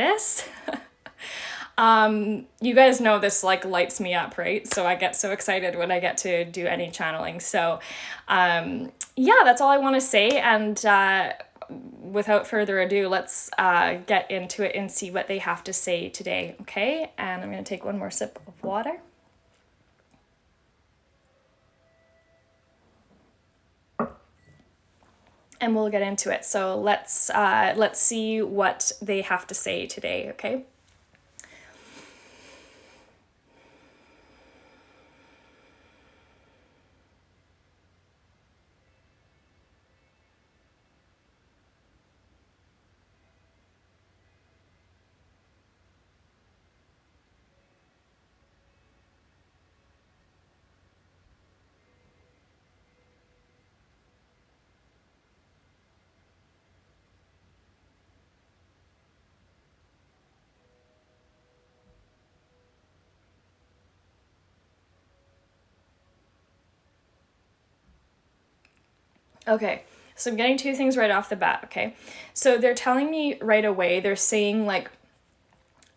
this. You guys know this like lights me up, right? So I get so excited when I get to do any channeling. So yeah, that's all I want to say. And without further ado, let's get into it and see what they have to say today, okay? And I'm going to take one more sip of water. And we'll get into it. So let's see what they have to say today, okay? Okay, so I'm getting two things right off the bat, okay? So they're telling me right away, they're saying like,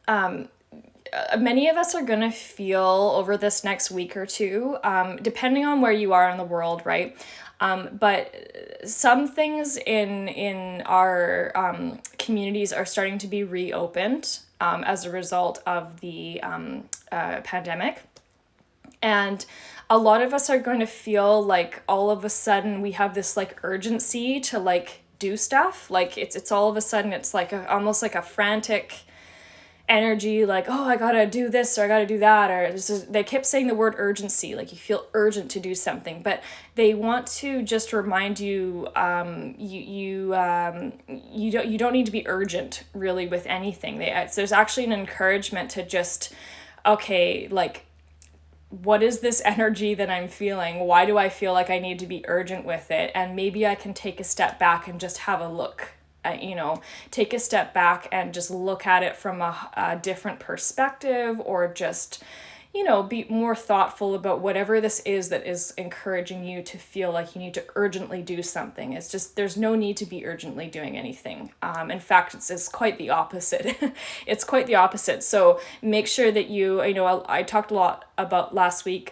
many of us are gonna feel over this next week or two, depending on where you are in the world, right? But some things in our communities are starting to be reopened as a result of the pandemic. And a lot of us are going to feel like all of a sudden we have this like urgency to like do stuff. Like it's all of a sudden it's like almost like a frantic energy, like, oh, I gotta do this or I gotta do that, or they kept saying the word urgency, like you feel urgent to do something, but they want to just remind you, you don't need to be urgent really with anything. There's actually an encouragement to just, okay, like, what is this energy that I'm feeling? Why do I feel like I need to be urgent with it? And maybe I can take a step back and just have a look. Take a step back and just look at it from a different perspective, or just, be more thoughtful about whatever this is that is encouraging you to feel like you need to urgently do something. It's just, there's no need to be urgently doing anything. In fact, it's quite the opposite. It's quite the opposite. So make sure that I talked a lot about last week,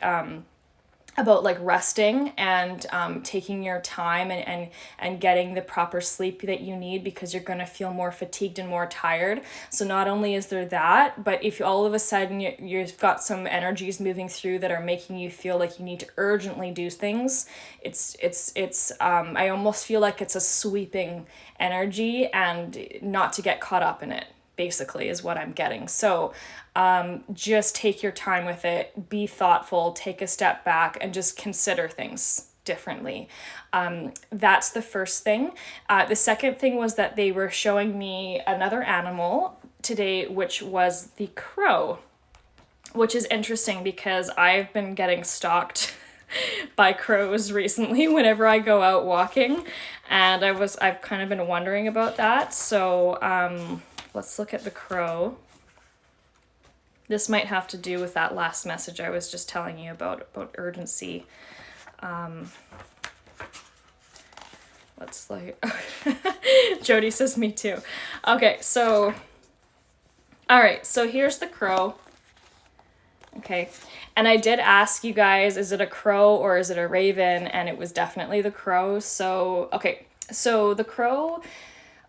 about like resting and taking your time and getting the proper sleep that you need, because you're going to feel more fatigued and more tired. So not only is there that, but if all of a sudden you've got some energies moving through that are making you feel like you need to urgently do things, it's I almost feel like it's a sweeping energy, and not to get caught up in it, basically, is what I'm getting. So just take your time with it, be thoughtful, take a step back, and just consider things differently. That's the first thing. The second thing was that they were showing me another animal today, which was the crow, which is interesting because I've been getting stalked by crows recently whenever I go out walking, and I've kind of been wondering about that. So let's look at the crow. This might have to do with that last message I was just telling you about urgency. Let's like, Jody says me too. Okay, so, all right, so here's the crow. Okay, and I did ask you guys, is it a crow or is it a raven? And it was definitely the crow. So, okay, so the crow,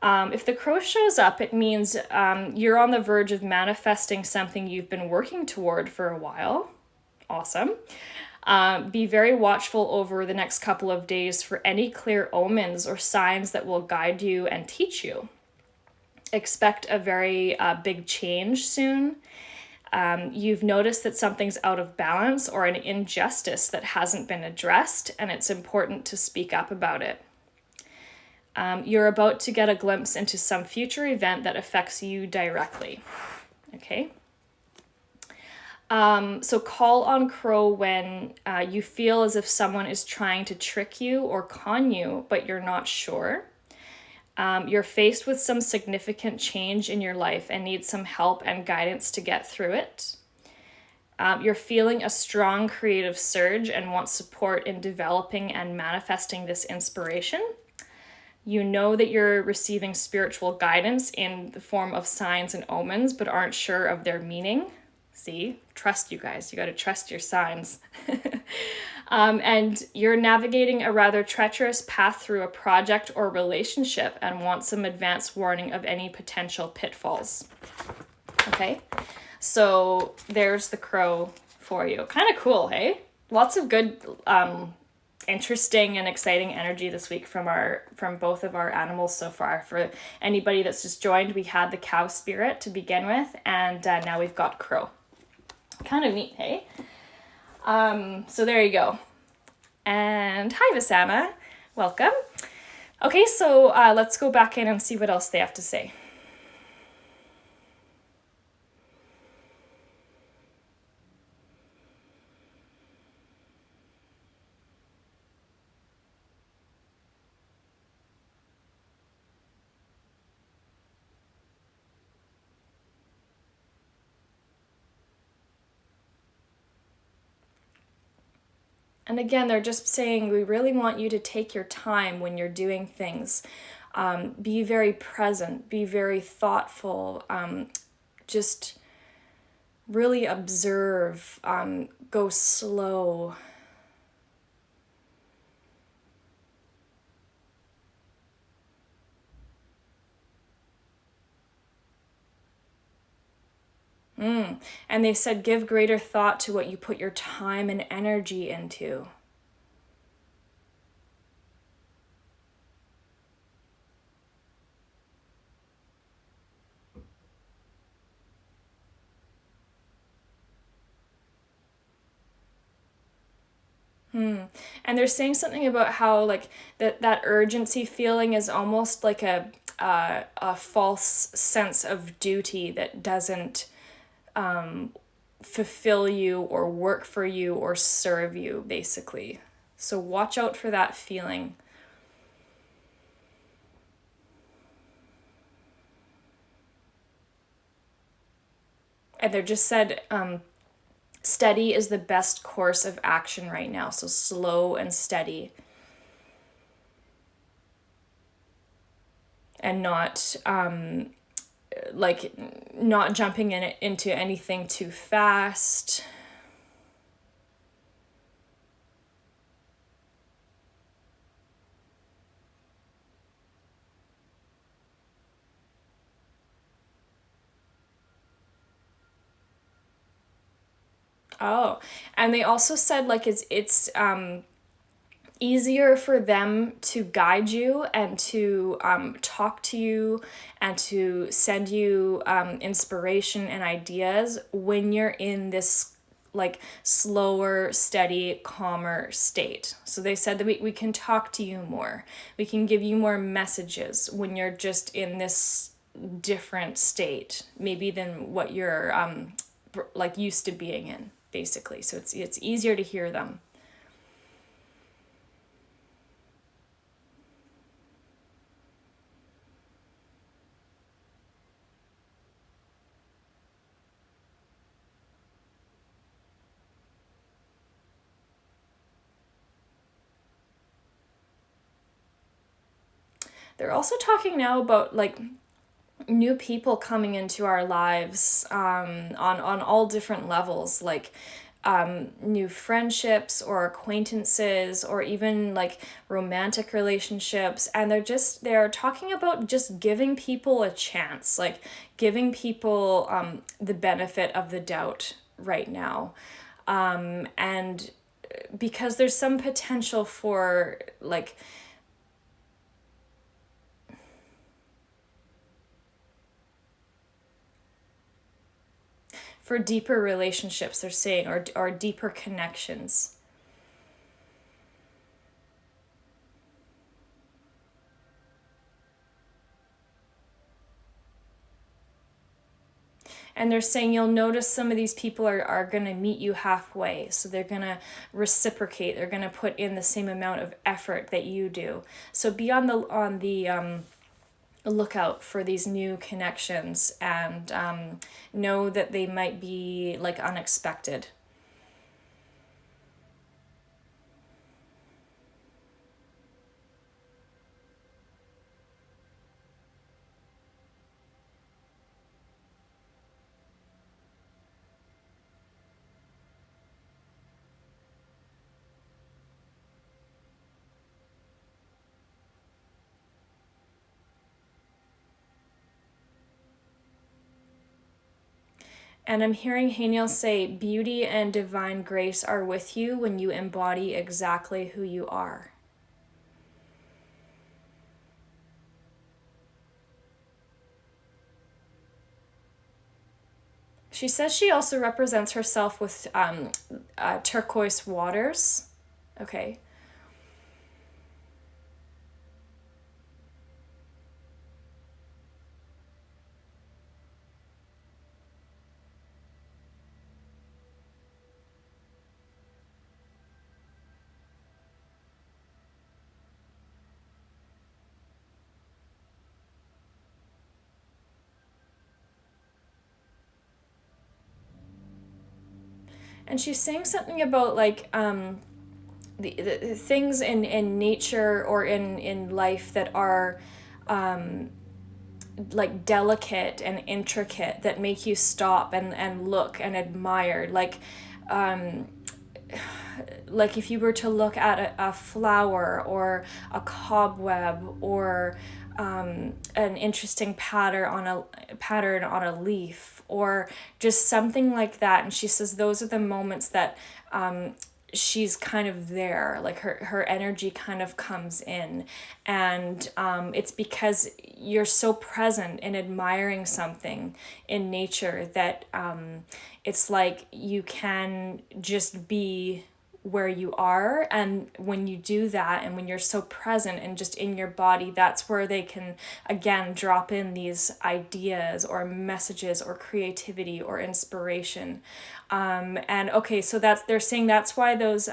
if the crow shows up, it means you're on the verge of manifesting something you've been working toward for a while. Awesome. Be very watchful over the next couple of days for any clear omens or signs that will guide you and teach you. Expect a very big change soon. You've noticed that something's out of balance or an injustice that hasn't been addressed, and it's important to speak up about it. You're about to get a glimpse into some future event that affects you directly. Okay. So call on crow when you feel as if someone is trying to trick you or con you, but you're not sure. You're faced with some significant change in your life and need some help and guidance to get through it. You're feeling a strong creative surge and want support in developing and manifesting this inspiration. You know that you're receiving spiritual guidance in the form of signs and omens, but aren't sure of their meaning. See, trust, you guys. You got to trust your signs. And you're navigating a rather treacherous path through a project or relationship and want some advance warning of any potential pitfalls. Okay, so there's the crow for you. Kind of cool, hey? Lots of good, interesting and exciting energy this week from both of our animals so far. For anybody that's just joined, we had the cow spirit to begin with, and now we've got crow. Kind of neat, hey? So there you go. And hi, Vasana. Welcome. Okay, so let's go back in and see what else they have to say. And again, they're just saying, we really want you to take your time when you're doing things. Be very present, be very thoughtful, just really observe, go slow. And they said, give greater thought to what you put your time and energy into. And they're saying something about how like that urgency feeling is almost like a false sense of duty that doesn't fulfill you or work for you or serve you, basically. So watch out for that feeling. And they're just said, steady is the best course of action right now. So slow and steady. And not not jumping into anything too fast. Oh, and they also said like it's easier for them to guide you and to talk to you and to send you inspiration and ideas when you're in this like slower, steady, calmer state. So they said that we can talk to you more. We can give you more messages when you're just in this different state, maybe than what you're like used to being in, basically. So it's easier to hear them. They're also talking now about like new people coming into our lives on all different levels, like new friendships or acquaintances or even like romantic relationships. And they're talking about just giving people a chance, like giving people the benefit of the doubt right now. And because there's some potential for like for deeper relationships, they're saying, or deeper connections. And they're saying you'll notice some of these people are going to meet you halfway. So they're going to reciprocate. They're going to put in the same amount of effort that you do. So be on the lookout for these new connections, and know that they might be like unexpected. And I'm hearing Haniel say, beauty and divine grace are with you when you embody exactly who you are. She says she also represents herself with turquoise waters. Okay. And she's saying something about like the things in nature or in life that are like delicate and intricate that make you stop and look and admire. Like if you were to look at a flower or a cobweb or an interesting pattern on a leaf or just something like that. And she says those are the moments that she's kind of there, like her energy kind of comes in. And it's because you're so present in admiring something in nature that it's like you can just be where you are. And when you do that and when you're so present and just in your body, that's where they can again drop in these ideas or messages or creativity or inspiration. And okay, so that's, they're saying that's why those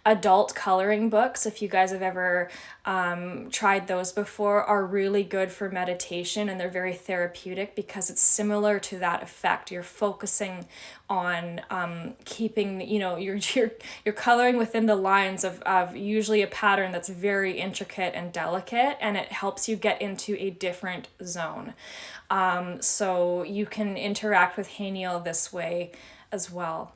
adult coloring books, if you guys have ever tried those before, are really good for meditation, and they're very therapeutic because it's similar to that effect. You're focusing on keeping, you're coloring within the lines of usually a pattern that's very intricate and delicate, and it helps you get into a different zone. So you can interact with Haniel this way as well.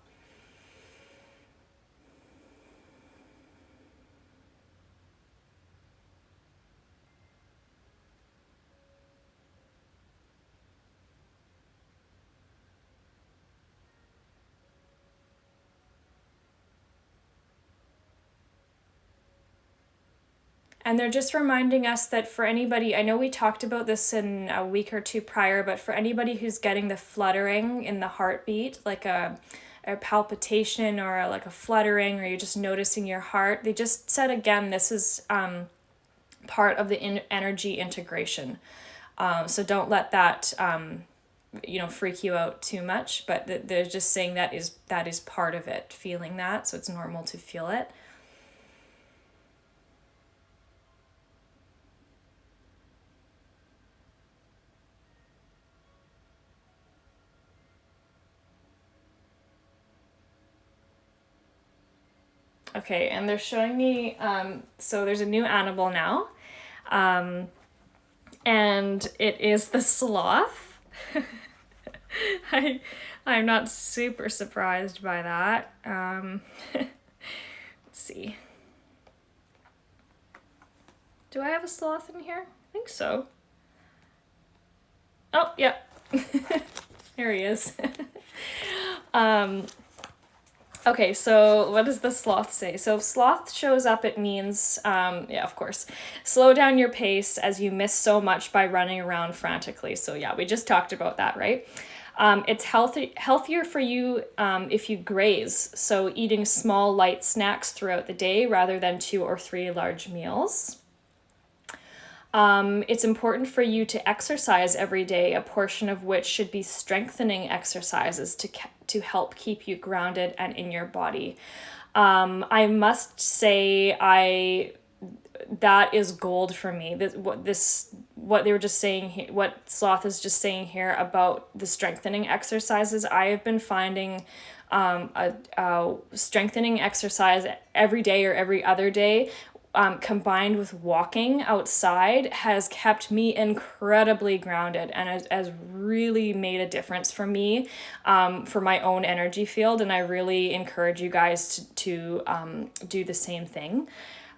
And they're just reminding us that for anybody, I know we talked about this in a week or two prior, but for anybody who's getting the fluttering in the heartbeat, like a palpitation or like a fluttering, or you're just noticing your heart, they just said again, this is part of the energy integration. So don't let that freak you out too much, but they're just saying that is part of it, feeling that, so it's normal to feel it. Okay, and they're showing me, so there's a new animal now, um, and it is the sloth. I, I'm not super surprised by that. Let's see. Do I have a sloth in here? I think so. Oh, yeah. There he is. um, Okay, so what does the sloth say? So if sloth shows up, it means, yeah, of course, slow down your pace as you miss so much by running around frantically. So yeah, we just talked about that, right? It's healthier for you if you graze, so eating small, light snacks throughout the day rather than 2 or 3 large meals. It's important for you to exercise every day, a portion of which should be strengthening exercises to help keep you grounded and in your body. I must say, that is gold for me. What they were just saying here, what Sloth is just saying here about the strengthening exercises. I have been finding a strengthening exercise every day or every other day, combined with walking outside, has kept me incredibly grounded and has really made a difference for me, for my own energy field. And I really encourage you guys to do the same thing.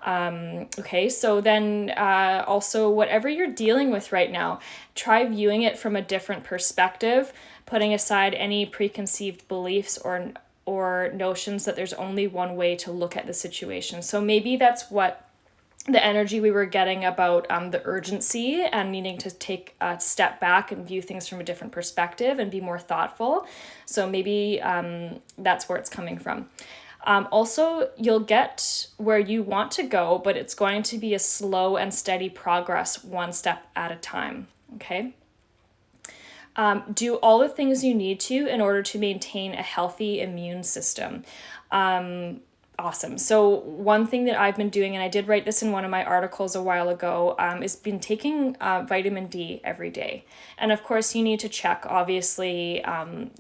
Okay, so then also whatever you're dealing with right now, try viewing it from a different perspective, putting aside any preconceived beliefs or notions that there's only one way to look at the situation. So maybe that's what the energy we were getting about the urgency and needing to take a step back and view things from a different perspective and be more thoughtful. So maybe that's where it's coming from. Also, you'll get where you want to go, but it's going to be a slow and steady progress, one step at a time. Okay? Do all the things you need to in order to maintain a healthy immune system. Awesome. So one thing that I've been doing, and I did write this in one of my articles a while ago, is been taking vitamin D every day. And of course, you need to check, obviously,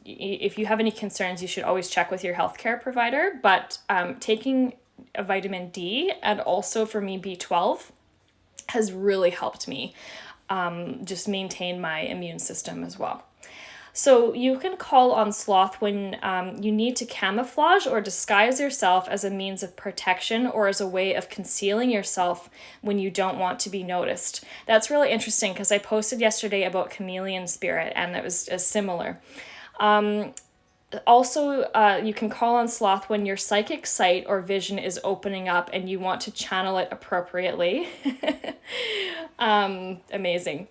if you have any concerns, you should always check with your healthcare provider. But taking a vitamin D and also for me B12 has really helped me just maintain my immune system as well. So you can call on sloth when you need to camouflage or disguise yourself as a means of protection or as a way of concealing yourself when you don't want to be noticed. That's really interesting because I posted yesterday about chameleon spirit and it was similar. Also, you can call on sloth when your psychic sight or vision is opening up and you want to channel it appropriately. Amazing.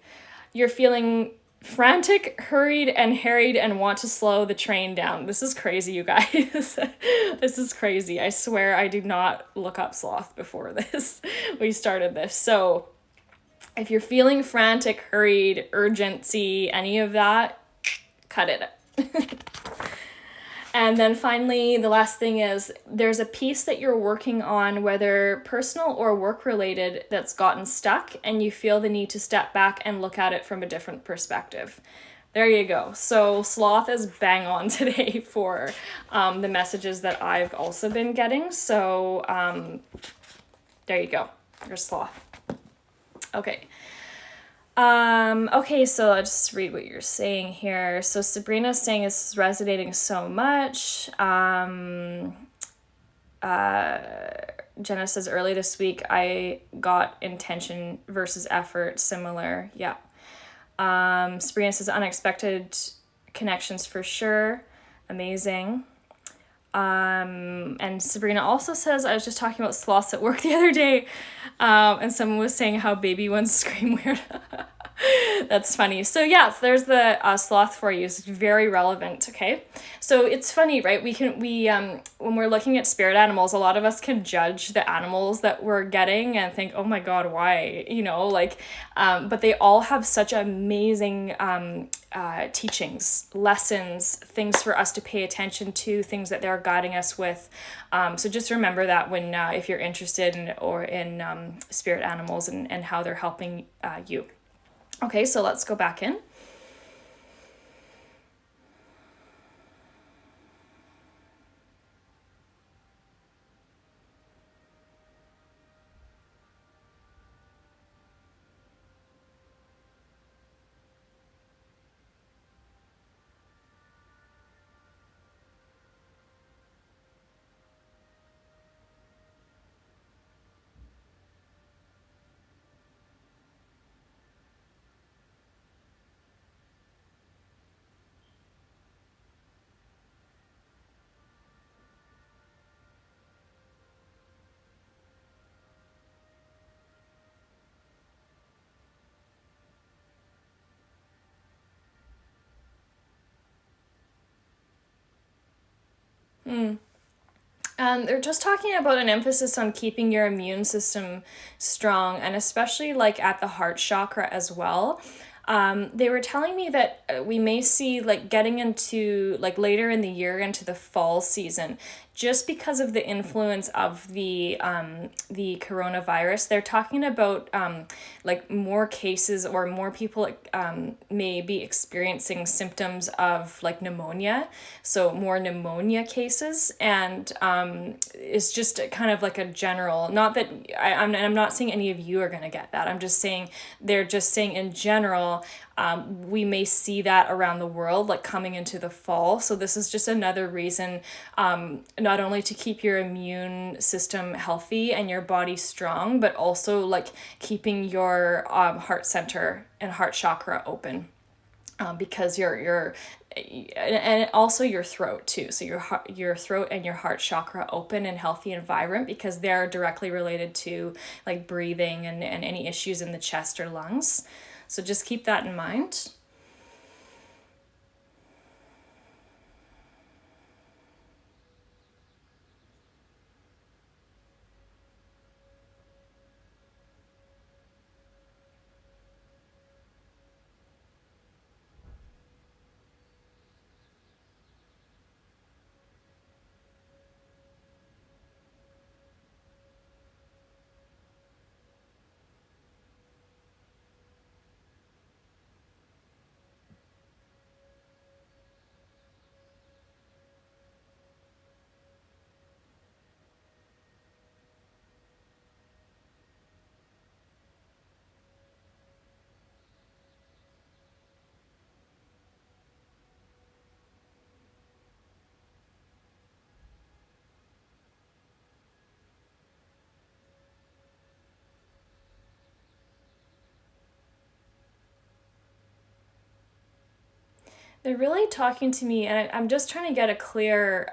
You're feeling frantic, hurried, and harried and want to slow the train down. This is crazy, you guys. This is crazy. I swear I did not look up sloth before this. We started this. So if you're feeling frantic, hurried, urgency, any of that, cut it. And then finally, the last thing is there's a piece that you're working on, whether personal or work related, that's gotten stuck and you feel the need to step back and look at it from a different perspective. There you go. So sloth is bang on today for the messages that I've also been getting. So there you go. There's sloth. Okay. Okay, so I'll just read what you're saying here. So Sabrina's saying this is resonating so much. Jenna says early this week I got intention versus effort similar. Yeah. Sabrina says unexpected connections for sure. Amazing. And Sabrina also says, I was just talking about sloths at work the other day, and someone was saying how baby ones scream weird. That's funny. So yeah, there's the sloth for you. It's very relevant. Okay. So it's funny, right? We when we're looking at spirit animals, a lot of us can judge the animals that we're getting and think, oh my God, why? But they all have such amazing, teachings, lessons, things for us to pay attention to, things that they're guiding us with. So just remember that when, if you're interested in spirit animals and how they're helping you. Okay, so let's go back in. They're just talking about an emphasis on keeping your immune system strong, and especially like at the heart chakra as well. They were telling me that we may see like getting into like later in the year into the fall season, just because of the influence of the coronavirus. They're talking about like more cases or more people may be experiencing symptoms of like pneumonia, so more pneumonia cases, and it's just kind of like a general. Not that I'm not saying any of you are gonna get that. I'm just saying they're just saying in general. We may see that around the world, like coming into the fall. So this is just another reason, not only to keep your immune system healthy and your body strong, but also like keeping your heart center and heart chakra open. Because your and also your throat too, so your throat and your heart chakra open and healthy and vibrant, because they're directly related to like breathing and any issues in the chest or lungs. So just keep that in mind. They're really talking to me, and I'm just trying to get a clear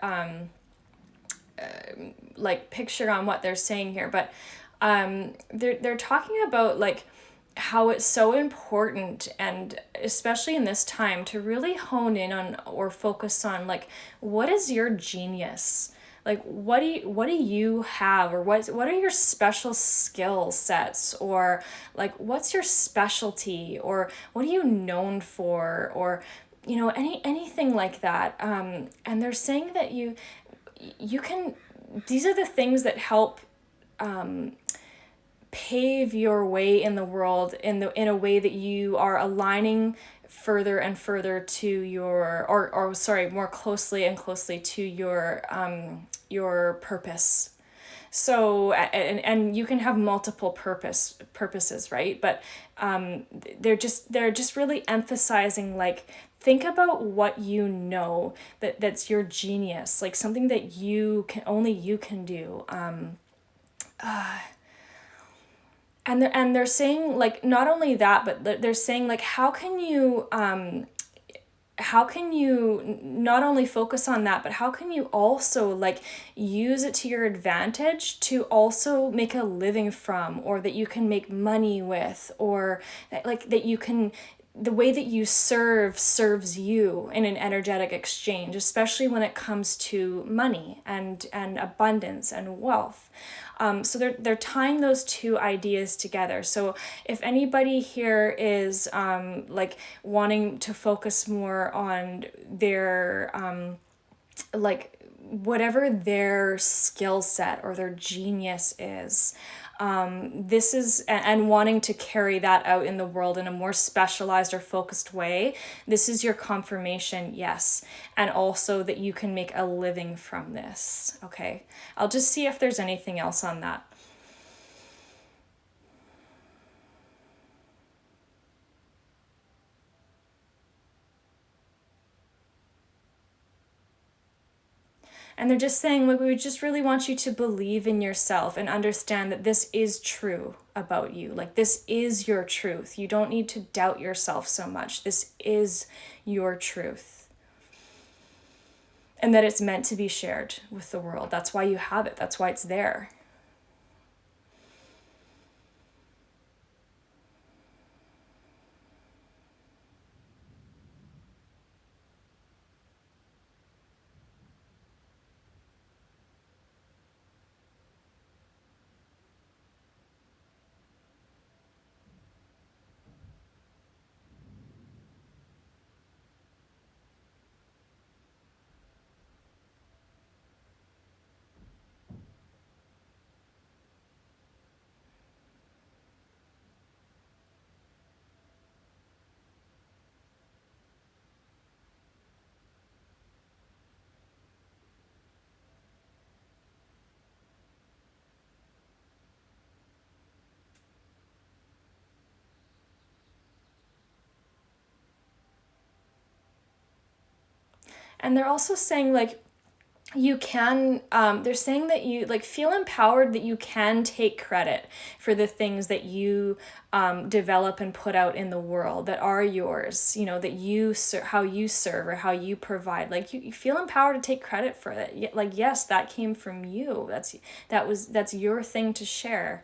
like picture on what they're saying here. But they're talking about like how it's so important, and especially in this time, to really hone in on or focus on like, what is your genius? Like what do you have, or what are your special skill sets, or like what's your specialty, or what are you known for, or anything like that. And they're saying that you can, these are the things that help pave your way in the world in a way that you are aligning further and further to your, or sorry, more closely and closely to your purpose. So and you can have multiple purposes, right? But they're just really emphasizing like, think about what you know, that's your genius, like something that you can do. And they're saying like, not only that, but they're saying like, how can you not only focus on that, but how can you also like use it to your advantage to also make a living from, or that you can make money with, or that you can, the way that you serves you in an energetic exchange, especially when it comes to money and abundance and wealth. So they're tying those two ideas together. So if anybody here is like wanting to focus more on their like whatever their skill set or their genius is, this is, and wanting to carry that out in the world in a more specialized or focused way, this is your confirmation, yes. And also that you can make a living from this. Okay, I'll just see if there's anything else on that. And they're just saying, like, we just really want you to believe in yourself and understand that this is true about you. Like, this is your truth. You don't need to doubt yourself so much. This is your truth. And that it's meant to be shared with the world. That's why you have it. That's why it's there. And they're also saying, like, you can, they're saying that you like feel empowered, that you can take credit for the things that you develop and put out in the world that are yours, that you how you serve or how you provide. Like you feel empowered to take credit for it. Like, yes, that came from you. That's your thing to share.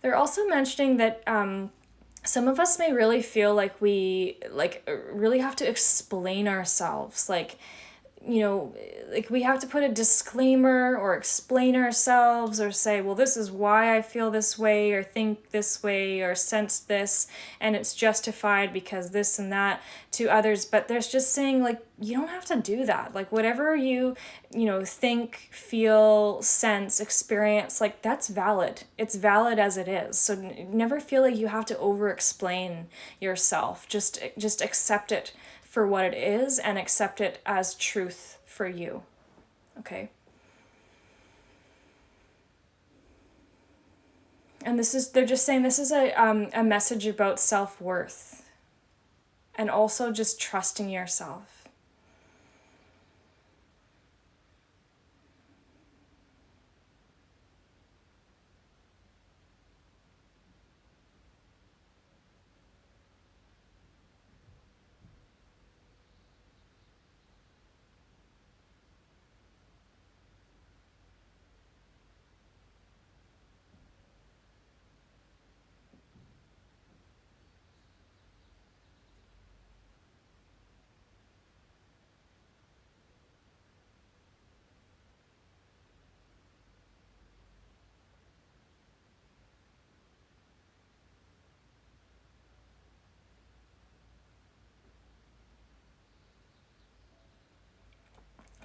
They're also mentioning that some of us may really feel like we really have to explain ourselves, you know, like we have to put a disclaimer or explain ourselves or say, well, this is why I feel this way or think this way or sense this, and it's justified because this and that to others. But there's just saying, like, you don't have to do that. Like, whatever you think, feel, sense, experience, like, that's valid. It's valid as it is. So never feel like you have to over explain yourself. Just accept it for what it is and accept it as truth for you. Okay. And they're just saying this is a message about self-worth and also just trusting yourself.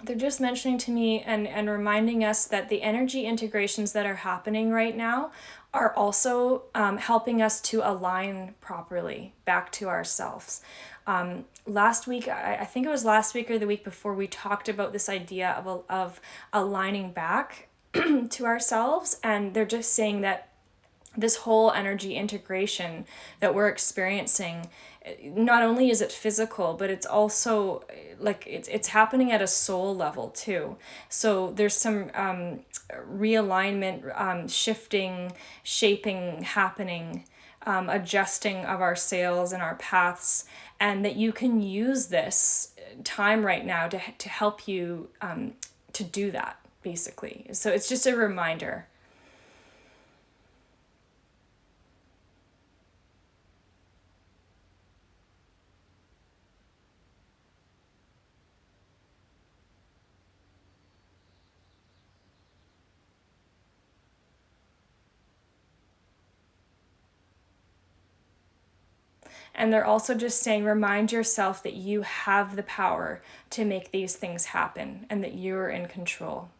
They're just mentioning to me and reminding us that the energy integrations that are happening right now are also helping us to align properly back to ourselves. Last week, I think it was last week or the week before, we talked about this idea of aligning back to ourselves, and they're just saying that this whole energy integration that we're experiencing, not only is it physical, but it's also like it's happening at a soul level too. So there's some realignment, shifting, shaping happening, adjusting of our sails and our paths, and that you can use this time right now to help you to do that, basically. So it's just a reminder. And they're also just saying, remind yourself that you have the power to make these things happen and that you're in control.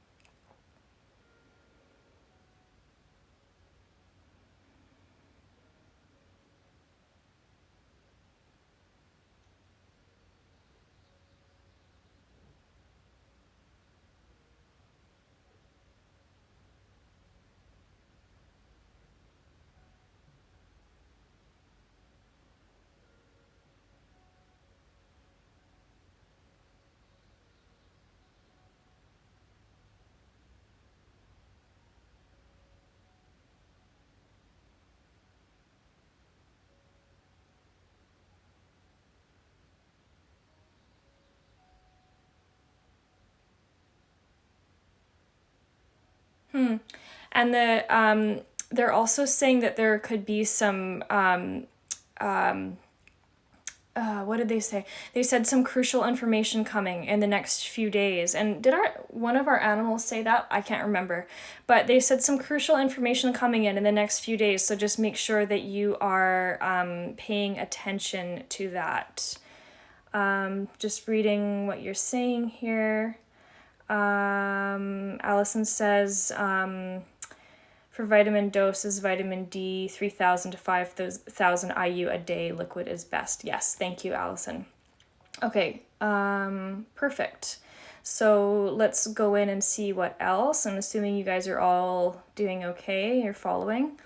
And they're also saying that there could be some what did they say? They said some crucial information coming in the next few days. And did one of our animals say that? I can't remember. But they said some crucial information coming in the next few days. So just make sure that you are paying attention to that. Just reading what you're saying here. Allison says, for vitamin doses, vitamin D, 3,000 to 5,000 IU a day, liquid is best. Yes, thank you, Allison. Okay, perfect. So let's go in and see what else. I'm assuming you guys are all doing okay. You're following.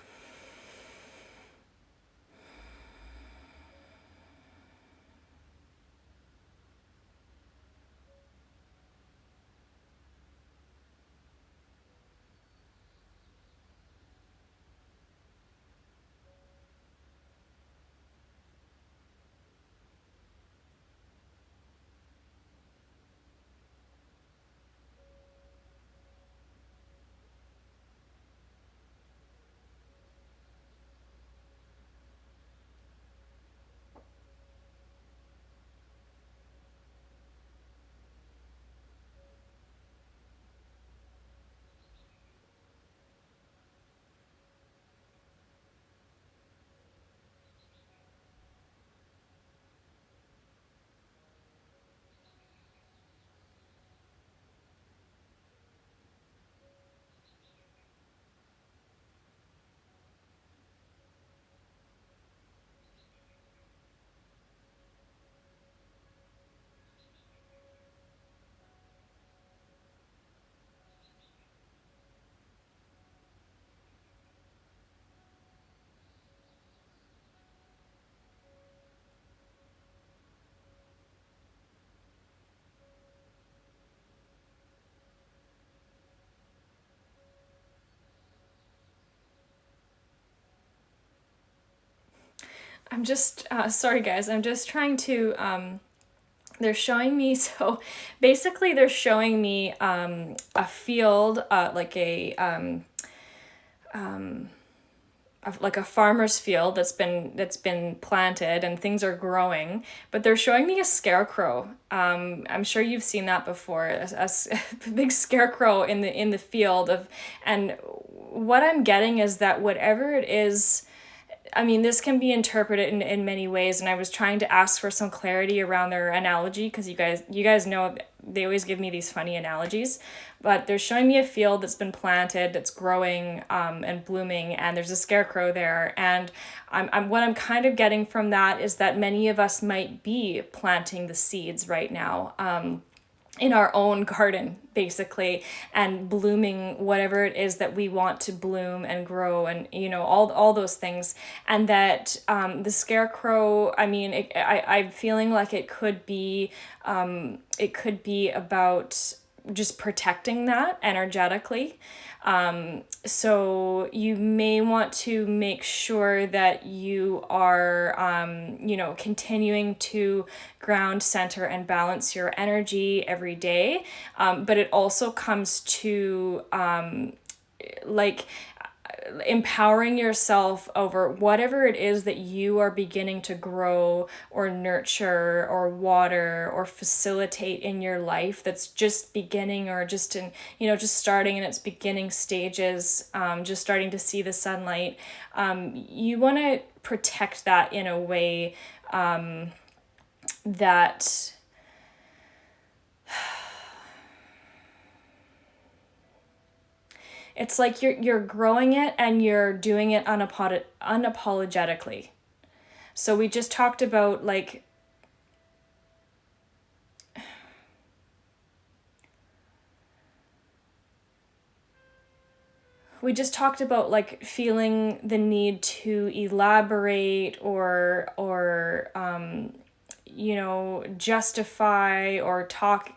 I'm just, sorry guys, I'm just trying to, they're showing me, so basically they're showing me a field, like a farmer's field that's been planted and things are growing, but they're showing me a scarecrow. I'm sure you've seen that before, a big scarecrow in the field of, and what I'm getting is that whatever it is, I mean, this can be interpreted in many ways, and I was trying to ask for some clarity around their analogy, because you guys know they always give me these funny analogies, but they're showing me a field that's been planted, that's growing and blooming, and there's a scarecrow there, and what I'm kind of getting from that is that many of us might be planting the seeds right now. In our own garden, basically, and blooming whatever it is that we want to bloom and grow, and all those things. And that the scarecrow, I mean, I'm feeling like it could be about just protecting that energetically. So you may want to make sure that you are, continuing to ground, center, and balance your energy every day. But it also comes to like empowering yourself over whatever it is that you are beginning to grow or nurture or water or facilitate in your life, that's just beginning, or just in, just starting in its beginning stages, just starting to see the sunlight. You want to protect that in a way that it's like you're growing it and you're doing it unapologetically. So we just talked about like feeling the need to elaborate or justify or talk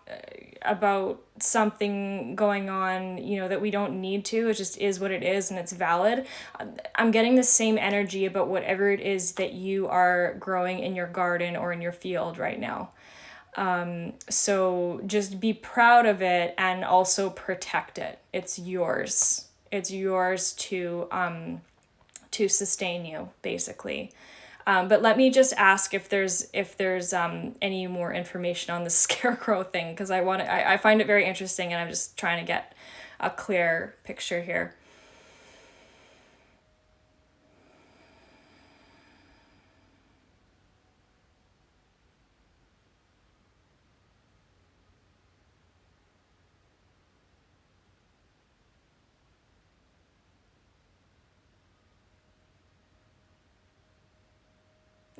about something going on, that we don't need to. It just is what it is, and it's valid. I'm getting the same energy about whatever it is that you are growing in your garden or in your field right now. So just be proud of it and also protect it. It's yours. It's yours to sustain you, basically. But let me just ask if there's any more information on the scarecrow thing, because I find it very interesting, and I'm just trying to get a clear picture here.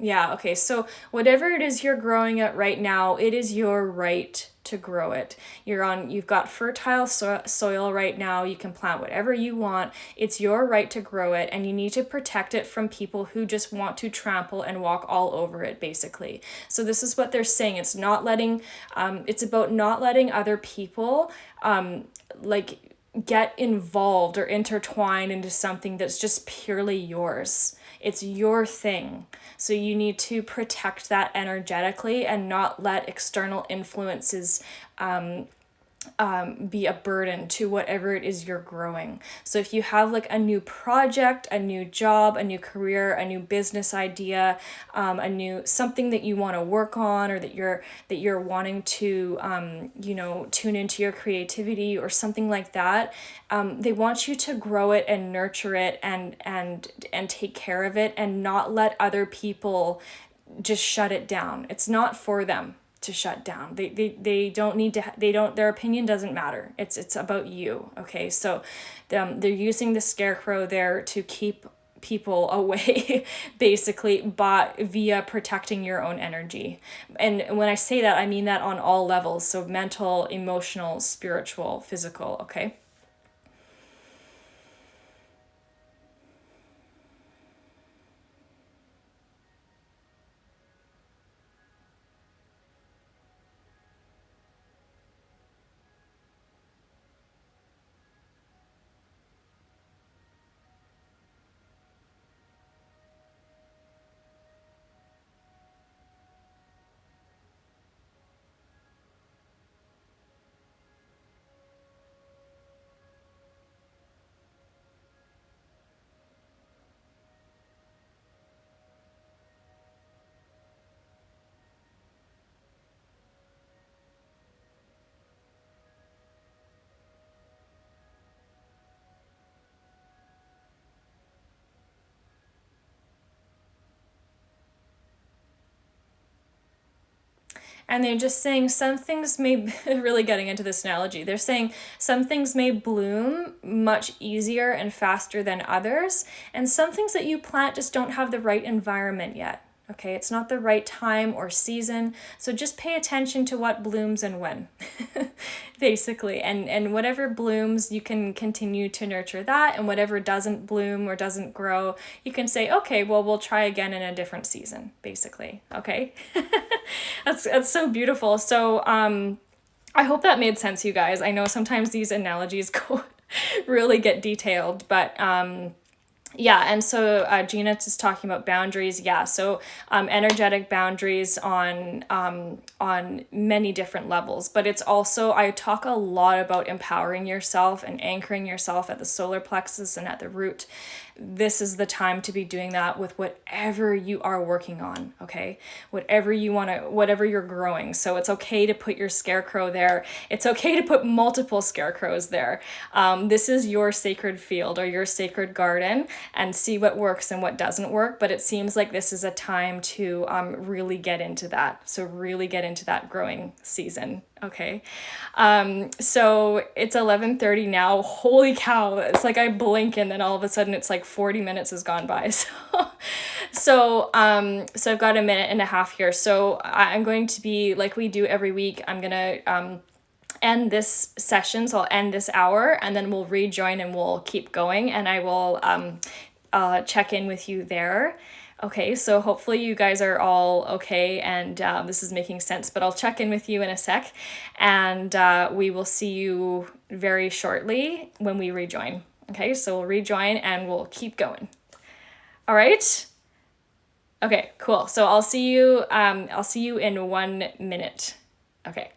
Yeah, okay. So whatever it is you're growing at right now, it is your right to grow it. You've got fertile soil right now. You can plant whatever you want. It's your right to grow it, and you need to protect it from people who just want to trample and walk all over it, basically. So this is what they're saying. It's about not letting other people, like, get involved or intertwine into something that's just purely yours. It's your thing. So you need to protect that energetically and not let external influences be a burden to whatever it is you're growing. So if you have like a new project, a new job, a new career, a new business idea, a new something that you want to work on, or that you're wanting to tune into your creativity or something like that, they want you to grow it and nurture it and take care of it, and not let other people just shut it down. It's not for them to shut down. They don't need to, their opinion doesn't matter. It's about you. Okay. So they're using the scarecrow there to keep people away basically, but via protecting your own energy. And when I say that, I mean that on all levels. So mental, emotional, spiritual, physical. Okay. And they're just saying some things may, really getting into this analogy, they're saying some things may bloom much easier and faster than others, and some things that you plant just don't have the right environment yet. Okay, it's not the right time or season. So just pay attention to what blooms and when, basically. And whatever blooms, you can continue to nurture that. And whatever doesn't bloom or doesn't grow, you can say, okay, well, we'll try again in a different season, basically. Okay. That's so beautiful. So I hope that made sense, you guys. I know sometimes these analogies go really get detailed, but yeah. And so Gina is talking about boundaries. Yeah, so energetic boundaries on many different levels, but it's also, I talk a lot about empowering yourself and anchoring yourself at the solar plexus and at the root. This is the time to be doing that with whatever you are working on. Okay, whatever you want to, whatever you're growing. So it's okay to put your scarecrow there. It's okay to put multiple scarecrows there. This is your sacred field or your sacred garden, and see what works and what doesn't work. But it seems like this is a time to really get into that. So really get into that growing season. Okay. So it's 11:30 now. Holy cow. It's like I blink and then all of a sudden it's like 40 minutes has gone by. So I've got a minute and a half here. So I'm going to be, like we do every week, I'm going to end this session. So I'll end this hour and then we'll rejoin and we'll keep going, and I will check in with you there. Okay, so hopefully you guys are all okay and this is making sense, but I'll check in with you in a sec, and we will see you very shortly when we rejoin. Okay, so we'll rejoin and we'll keep going. All right? Okay, cool. So I'll see you in 1 minute. Okay.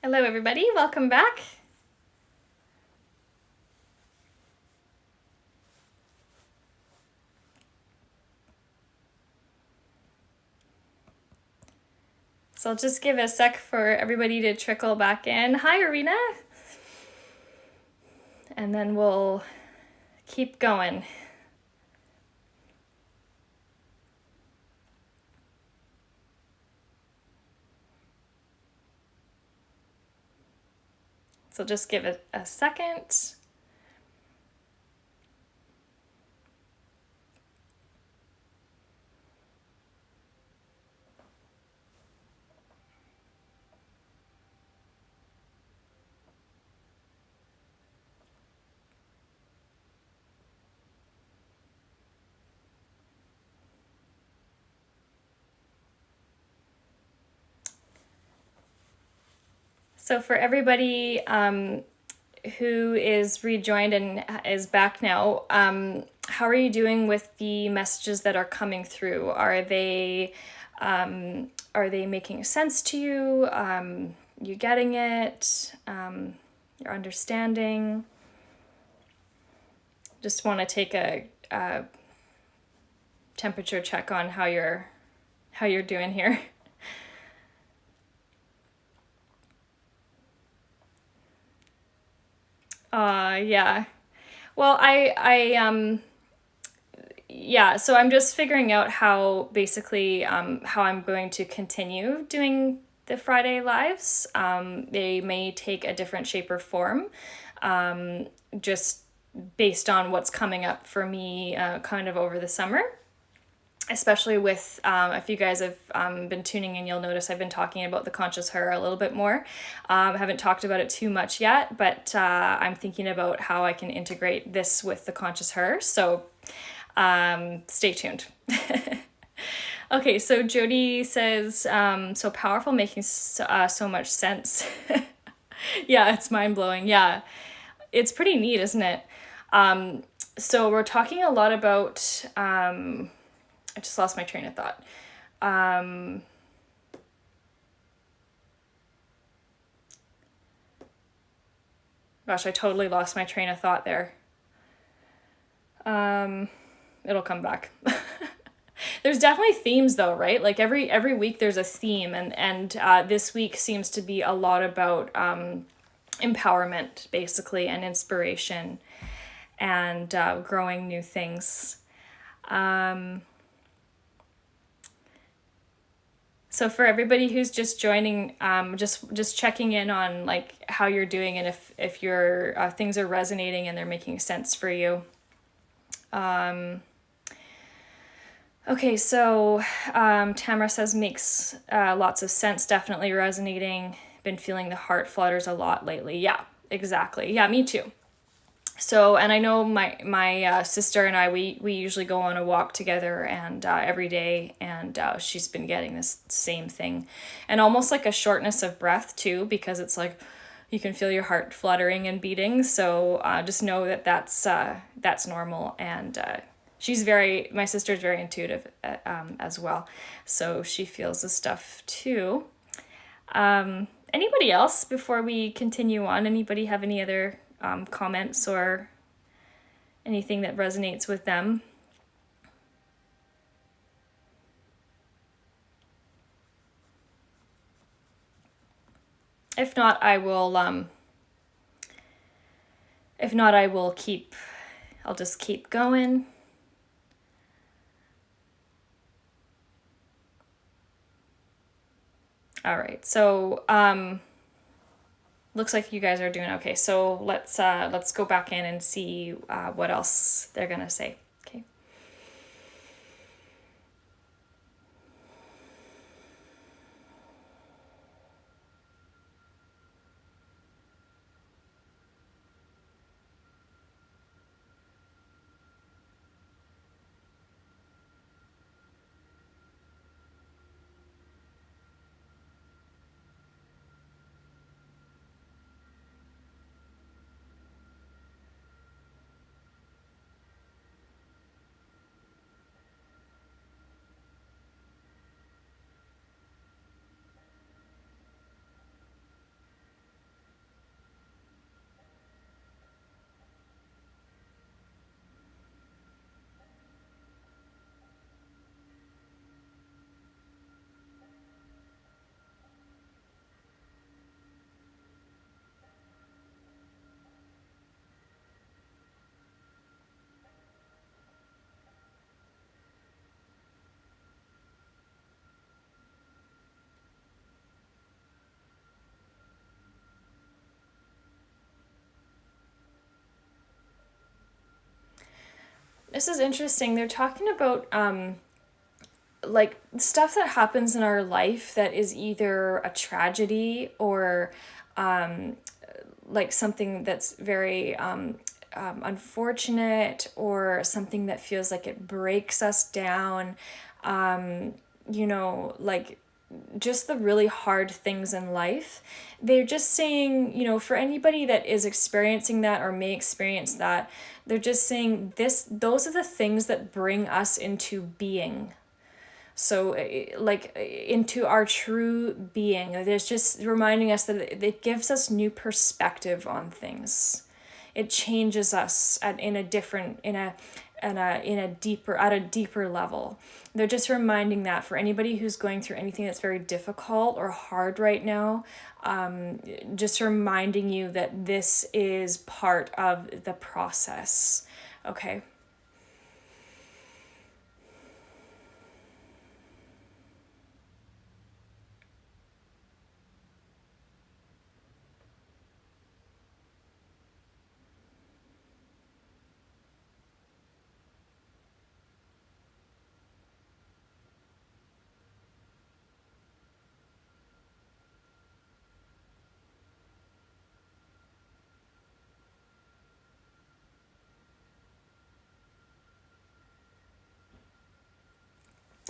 Hello, everybody. Welcome back. So I'll just give a sec for everybody to trickle back in. Hi, Arena. And then we'll keep going. So just give it a second. So for everybody who is rejoined and is back now, how are you doing with the messages that are coming through? Are they making sense to you? You getting it? You're understanding? Just want to take a temperature check on how you're doing here. Yeah. Well, yeah, so I'm just figuring out how basically how I'm going to continue doing the Friday lives. They may take a different shape or form, just based on what's coming up for me kind of over the summer. Especially with, if you guys have been tuning in, you'll notice I've been talking about the conscious her a little bit more. I haven't talked about it too much yet, but I'm thinking about how I can integrate this with the conscious her. So stay tuned. Okay, so Jody says, so powerful, making so much sense. Yeah, it's mind-blowing. Yeah, it's pretty neat, isn't it? So we're talking a lot about... I just lost my train of thought. Gosh, I totally lost my train of thought there. It'll come back. There's definitely themes though, right? Like every week there's a theme, and this week seems to be a lot about empowerment, basically, and inspiration, and growing new things. So for everybody who's just joining, just checking in on like how you're doing, and if your things are resonating and they're making sense for you. Okay, so Tamara says makes lots of sense, definitely resonating. Been feeling the heart flutters a lot lately. Yeah, exactly. Yeah, me too. So, and I know my sister and I, we usually go on a walk together, and every day, and she's been getting this same thing, and almost like a shortness of breath too, because it's like you can feel your heart fluttering and beating. So just know that that's normal, and my sister's very intuitive as well, so she feels this stuff too. Anybody else before we continue on? Anybody have any other comments or anything that resonates with them? If not, I will I'll just keep going. All right, so looks like you guys are doing okay. So let's go back in and see what else they're gonna say. Okay. This is interesting. They're talking about like stuff that happens in our life that is either a tragedy or like something that's very unfortunate, or something that feels like it breaks us down. You know, like just the really hard things in life. They're just saying, you know, for anybody that is experiencing that or may experience that, they're just saying those are the things that bring us into being. So like into our true being. There's just reminding us that it gives us new perspective on things. It changes us in a different, in a deeper, at a deeper level. They're just reminding that for anybody who's going through anything that's very difficult or hard right now, just reminding you that this is part of the process. Okay.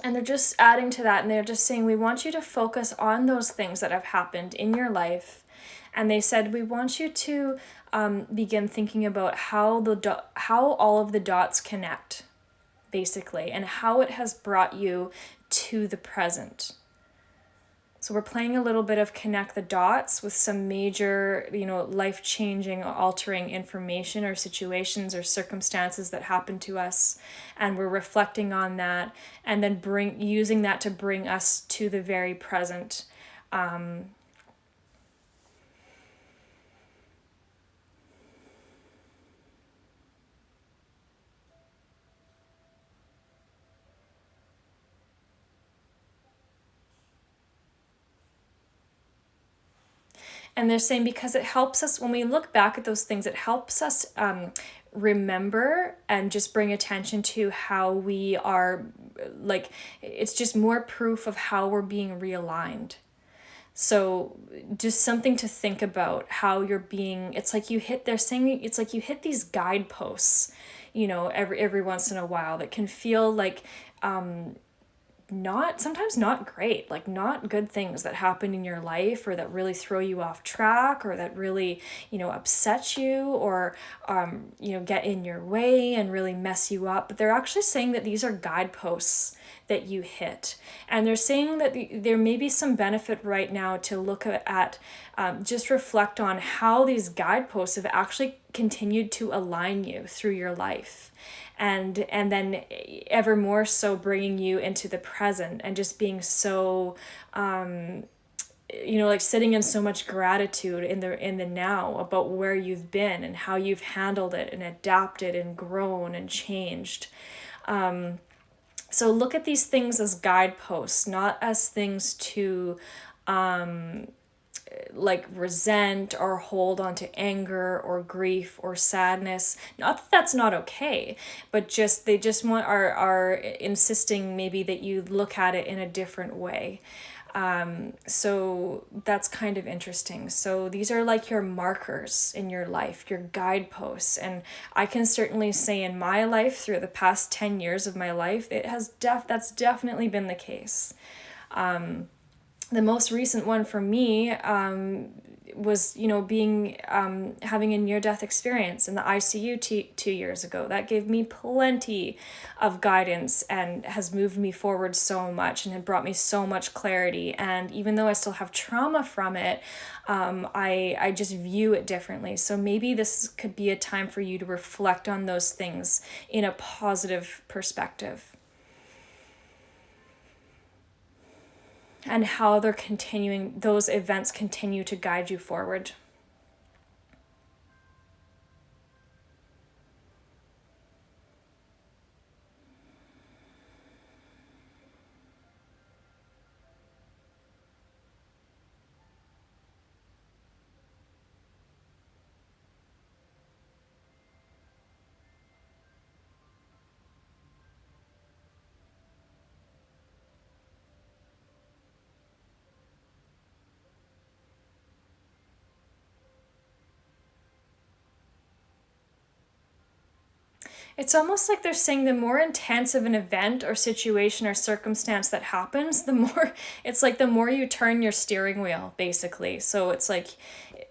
And they're just adding to that, and they're just saying, we want you to focus on those things that have happened in your life. And they said, we want you to begin thinking about how all of the dots connect, basically, and how it has brought you to the present. So we're playing a little bit of connect the dots with some major, you know, life-changing, altering information or situations or circumstances that happen to us, and we're reflecting on that, and then using that to bring us to the very present. And they're saying because it helps us, when we look back at those things, it helps us remember and just bring attention to how we are, like, it's just more proof of how we're being realigned. So just something to think about, how you're being, it's like you hit, they're saying it's like you hit these guideposts, you know, every once in a while, that can feel like not, sometimes not great, like not good things that happen in your life, or that really throw you off track, or that really, you know, upset you, or you know, get in your way and really mess you up. But they're actually saying that these are guideposts that you hit, and they're saying that there may be some benefit right now to look at just reflect on how these guideposts have actually continued to align you through your life, and then ever more so bringing you into the present, and just being so you know, like sitting in so much gratitude in the now about where you've been and how you've handled it and adapted and grown and changed. So look at these things as guideposts, not as things to like resent or hold on to anger or grief or sadness. Not that that's not okay, but just they just are insisting maybe that you look at it in a different way. So that's kind of interesting. So these are like your markers in your life, your guideposts. And I can certainly say in my life, through the past 10 years of my life, it has that's definitely been the case. The most recent one for me was, you know, being having a near-death experience in the ICU 2 years ago. That gave me plenty of guidance and has moved me forward so much and had brought me so much clarity. And even though I still have trauma from it, I just view it differently. So maybe this could be a time for you to reflect on those things in a positive perspective, and how they're continuing, those events continue to guide you forward. It's almost like they're saying the more intense of an event or situation or circumstance that happens, the more it's like the more you turn your steering wheel, basically. So it's like,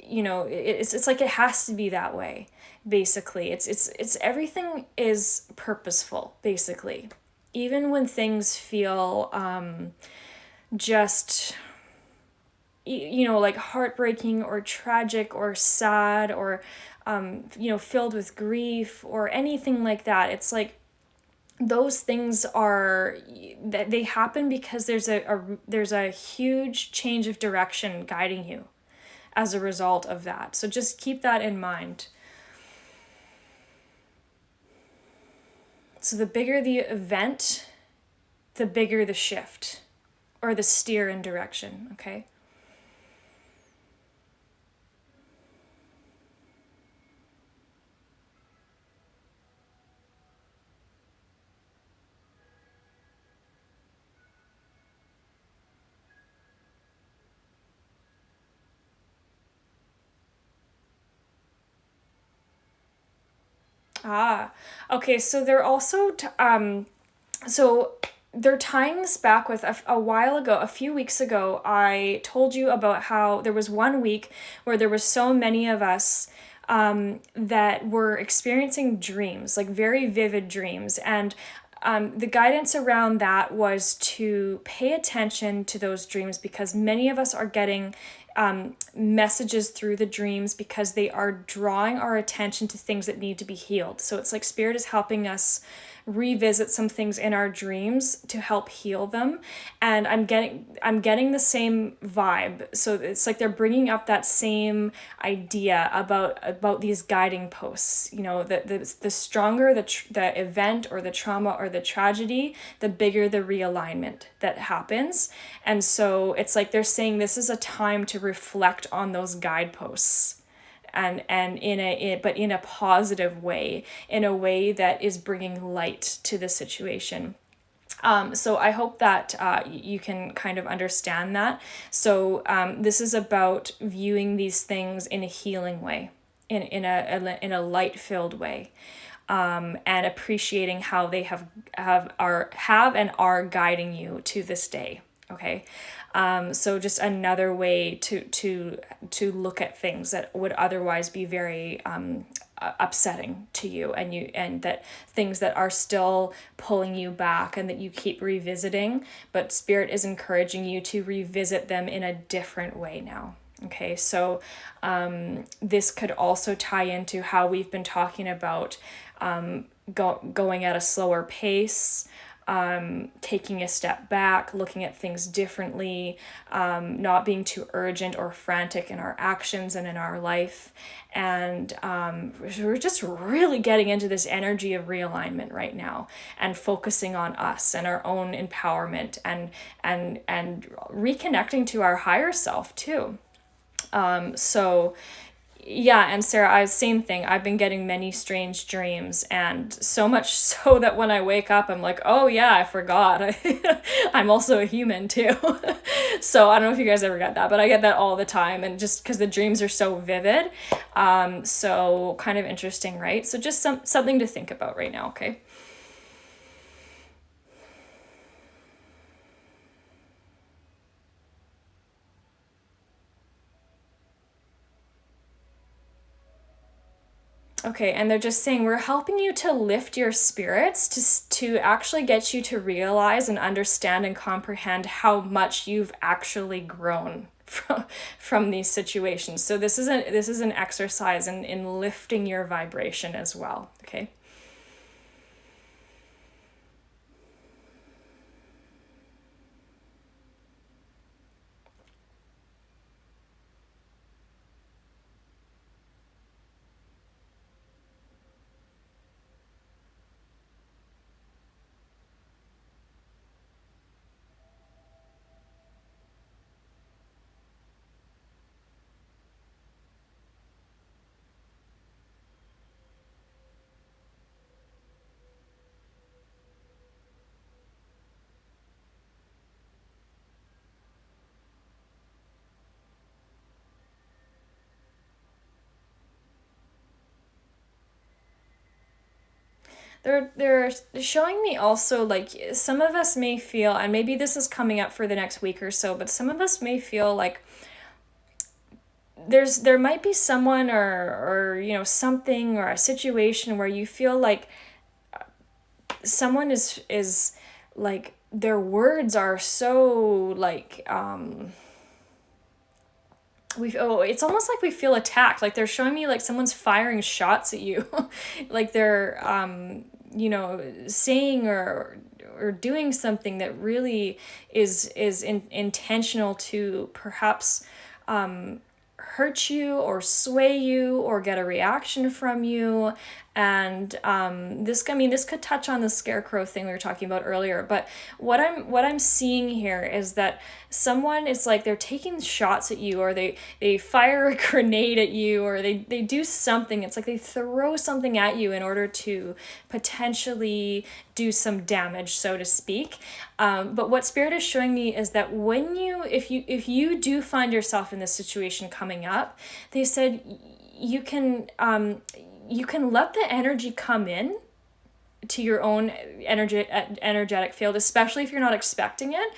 it's like it has to be that way, basically. It's everything is purposeful, basically. Even when things feel just like heartbreaking or tragic or sad or filled with grief or anything like that, it's like those things are that they happen because there's a huge change of direction guiding you as a result of that. So just keep that in mind. So the bigger the event, the bigger the shift or the steer in direction, okay? Ah, okay. So they're also so they're tying this back with a while ago, a few weeks ago. I told you about how there was one week where there were so many of us that were experiencing dreams, like very vivid dreams, and the guidance around that was to pay attention to those dreams because many of us are getting messages through the dreams because they are drawing our attention to things that need to be healed. So it's like Spirit is helping us revisit some things in our dreams to help heal them, and I'm getting the same vibe. So it's like they're bringing up that same idea about these guiding posts. The stronger the event or the trauma or the tragedy, the bigger the realignment that happens. And so it's like they're saying this is a time to reflect on those guideposts, and but in a positive way, in a way that is bringing light to the situation. So I hope that you can kind of understand that. So this is about viewing these things in a healing way, in a light filled way, and appreciating how they have and are guiding you to this day. Okay. So just another way to look at things that would otherwise be very upsetting to you, and that things that are still pulling you back and that you keep revisiting, but Spirit is encouraging you to revisit them in a different way now. Okay, so this could also tie into how we've been talking about going at a slower pace, taking a step back, looking at things differently, not being too urgent or frantic in our actions and in our life. And we're just really getting into this energy of realignment right now and focusing on us and our own empowerment, and reconnecting to our higher self too. So yeah, and Sarah, same thing. I've been getting many strange dreams, and so much so that when I wake up, I'm like, oh yeah, I forgot. I'm also a human too. So I don't know if you guys ever get that, but I get that all the time, and just because the dreams are so vivid, so kind of interesting, right? So just something to think about right now, okay? Okay, and they're just saying we're helping you to lift your spirits to actually get you to realize and understand and comprehend how much you've actually grown from these situations. So this is an exercise in lifting your vibration as well, okay? They're showing me also, like, some of us may feel, and maybe this is coming up for the next week or so, but some of us may feel like there might be someone or something or a situation where you feel like someone is like their words are so like it's almost like we feel attacked, like they're showing me like someone's firing shots at you. Like they're saying or doing something that really is intentional to perhaps hurt you or sway you or get a reaction from you. And this could touch on the scarecrow thing we were talking about earlier, but what I'm seeing here is that someone is like they're taking shots at you, or they fire a grenade at you, or they do something. It's like they throw something at you in order to potentially do some damage, so to speak. But what Spirit is showing me is that if you do find yourself in this situation coming up, they said you can let the energy come in to your own energetic field, especially if you're not expecting it.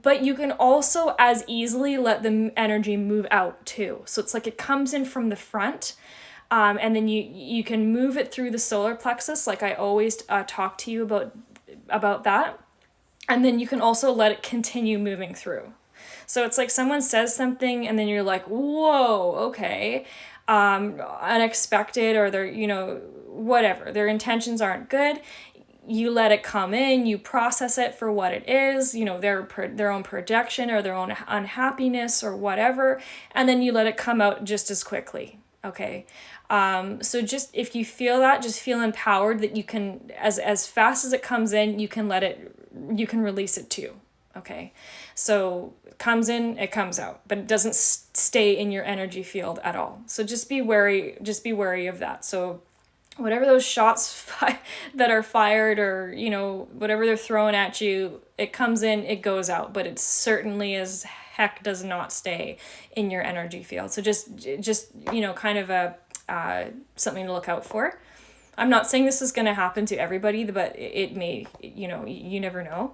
But you can also as easily let the energy move out too. So it's like it comes in from the front, and then you can move it through the solar plexus, like I always talk to you about that. And then you can also let it continue moving through. So it's like someone says something and then you're like, whoa, okay. Unexpected, or they're, whatever. Their intentions aren't good. You let it come in, you process it for what it is, their own projection or their own unhappiness or whatever. And then you let it come out just as quickly. Okay. So just, if you feel that, just feel empowered that you can, as fast as it comes in, you can release it too. Okay. So it comes in, it comes out, but it doesn't stay in your energy field at all. So just be wary of that. So whatever those shots that are fired, or, whatever they're throwing at you, it comes in, it goes out, but it certainly as heck does not stay in your energy field. So just kind of a something to look out for. I'm not saying this is going to happen to everybody, but it may, you never know.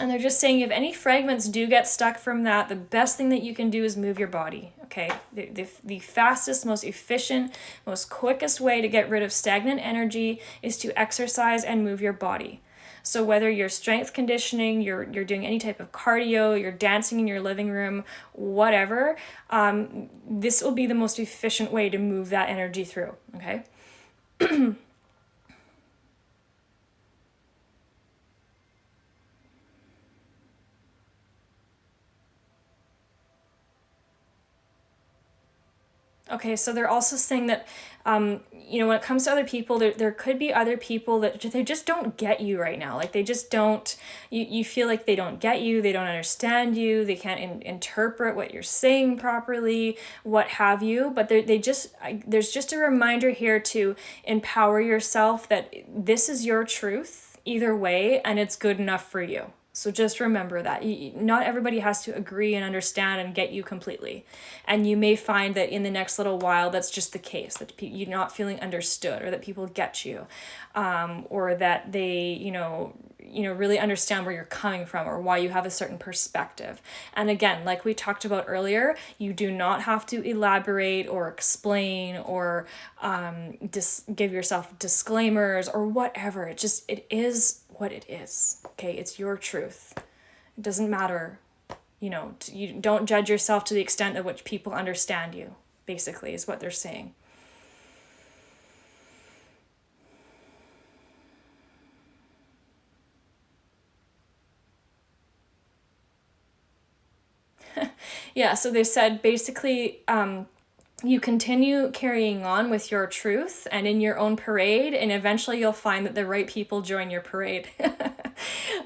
And they're just saying if any fragments do get stuck from that, the best thing that you can do is move your body, okay? The fastest, most efficient, most quickest way to get rid of stagnant energy is to exercise and move your body. So whether you're strength conditioning, you're doing any type of cardio, you're dancing in your living room, whatever, this will be the most efficient way to move that energy through, okay? Okay, so they're also saying that, when it comes to other people, there could be other people that they just don't get you right now. Like they just don't, you feel like they don't get you, they don't understand you, they can't interpret what you're saying properly, what have you. But there's just a reminder here to empower yourself that this is your truth either way, and it's good enough for you. So just remember that. Not everybody has to agree and understand and get you completely. And you may find that in the next little while, that's just the case, that you're not feeling understood, or that people get you, or that they, really understand where you're coming from or why you have a certain perspective. And again, like we talked about earlier, you do not have to elaborate or explain or give yourself disclaimers or whatever. It is what it is. Okay, it's your truth. It doesn't matter. You don't judge yourself to the extent of which people understand you, basically, is what they're saying. Yeah, so they said basically, you continue carrying on with your truth and in your own parade, and eventually you'll find that the right people join your parade.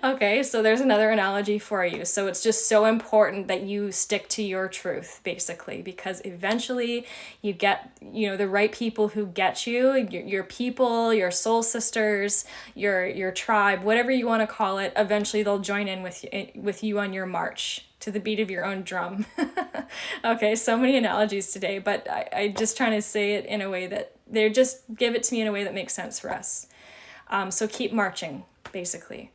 Okay, so there's another analogy for you. So it's just so important that you stick to your truth, basically, because eventually you get, the right people who get you, your people, your soul sisters, your tribe, whatever you want to call it. Eventually they'll join in with you on your march to the beat of your own drum. Okay, so many analogies today, but I just trying to say it in a way that they're just give it to me in a way that makes sense for us. So keep marching, basically.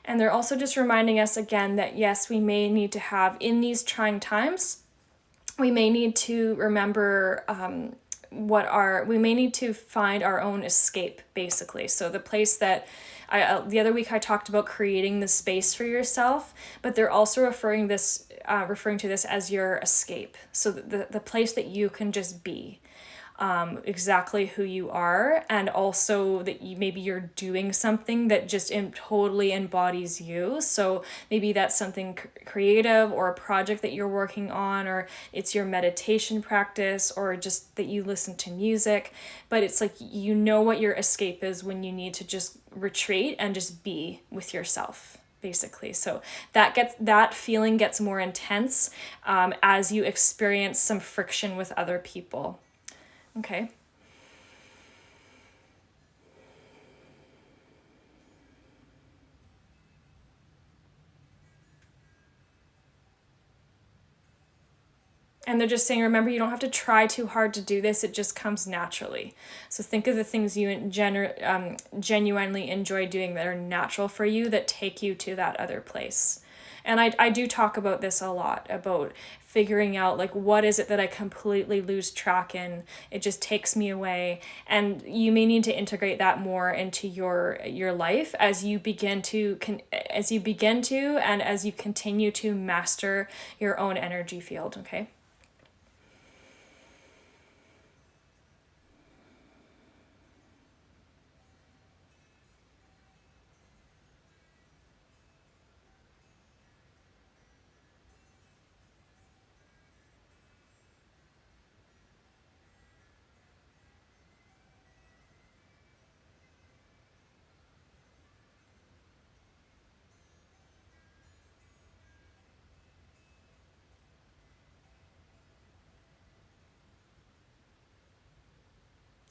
And they're also just reminding us again that yes, we may need to have, in these trying times, we may need to remember we may need to find our own escape, basically. So the place that the other week I talked about creating the space for yourself, but they're also referring to this as your escape. So the place that you can just be exactly who you are, and also that maybe you're doing something that just totally embodies you. So maybe that's something creative, or a project that you're working on, or it's your meditation practice, or just that you listen to music. But it's like, what your escape is when you need to just retreat and just be with yourself, basically. So that feeling gets more intense as you experience some friction with other people. Okay. And they're just saying, remember, you don't have to try too hard to do this. It just comes naturally. So think of the things you genuinely enjoy doing that are natural for you, that take you to that other place. And I do talk about this a lot, about figuring out, like, what is it that I completely lose track in? It just takes me away. And you may need to integrate that more into your life as you begin to and as you continue to master your own energy field, okay?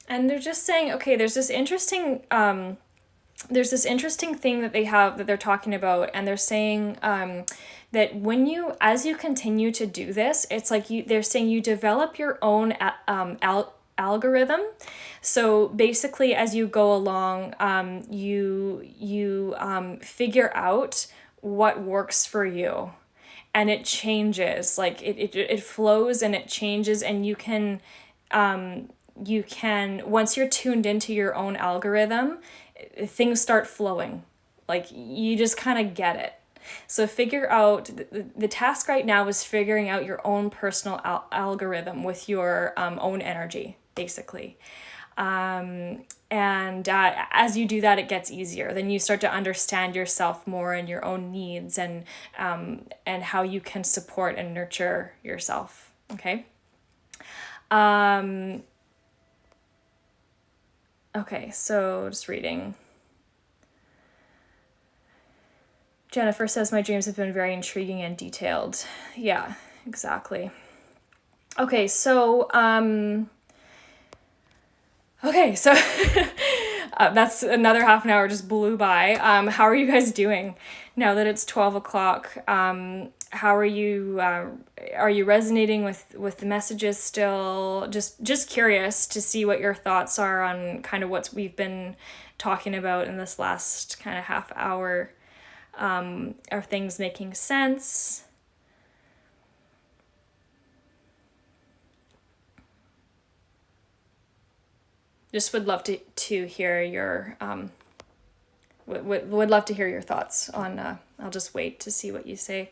And they're just saying, okay, there's this interesting thing that they have that they're talking about, and they're saying that as you continue to do this, it's like they're saying you develop your own algorithm. So basically, as you go along, you figure out what works for you, and it changes. Like it flows and it changes, and you can once you're tuned into your own algorithm, things start flowing. Like, you just kind of get it. So figure out the task right now is figuring out your own personal algorithm with your own energy, basically. And as you do that, it gets easier. Then you start to understand yourself more and your own needs, and how you can support and nurture yourself. Okay. Okay, so just reading. Jennifer says, my dreams have been very intriguing and detailed. Yeah, exactly. Okay, so that's another half an hour just blew by. How are you guys doing now that it's 12 o'clock? How are you? Are you resonating with the messages still? Just curious to see what your thoughts are on kind of what we've been talking about in this last kind of half hour. Are things making sense? Just would love to hear your would love to hear your thoughts on, I'll just wait to see what you say.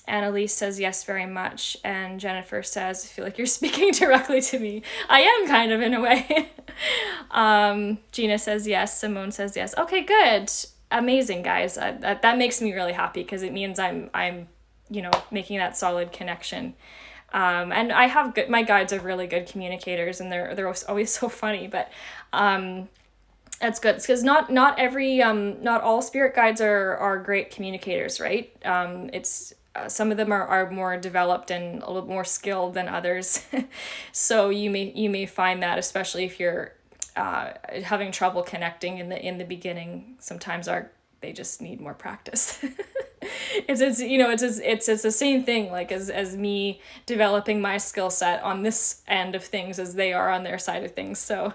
Annalise says yes very much, and Jennifer says, I feel like you're speaking directly to me. I am kind of, in a way. Gina says yes. Simone says yes. Okay, good. Amazing, guys. That makes me really happy, because it means I'm making that solid connection. And I have my guides are really good communicators, and they're always so funny, but that's good, because not all spirit guides are great communicators, right? It's some of them are more developed and a little more skilled than others. So you may find that, especially if you're having trouble connecting in the beginning, sometimes they just need more practice. It's the same thing, like as me developing my skill set on this end of things as they are on their side of things. So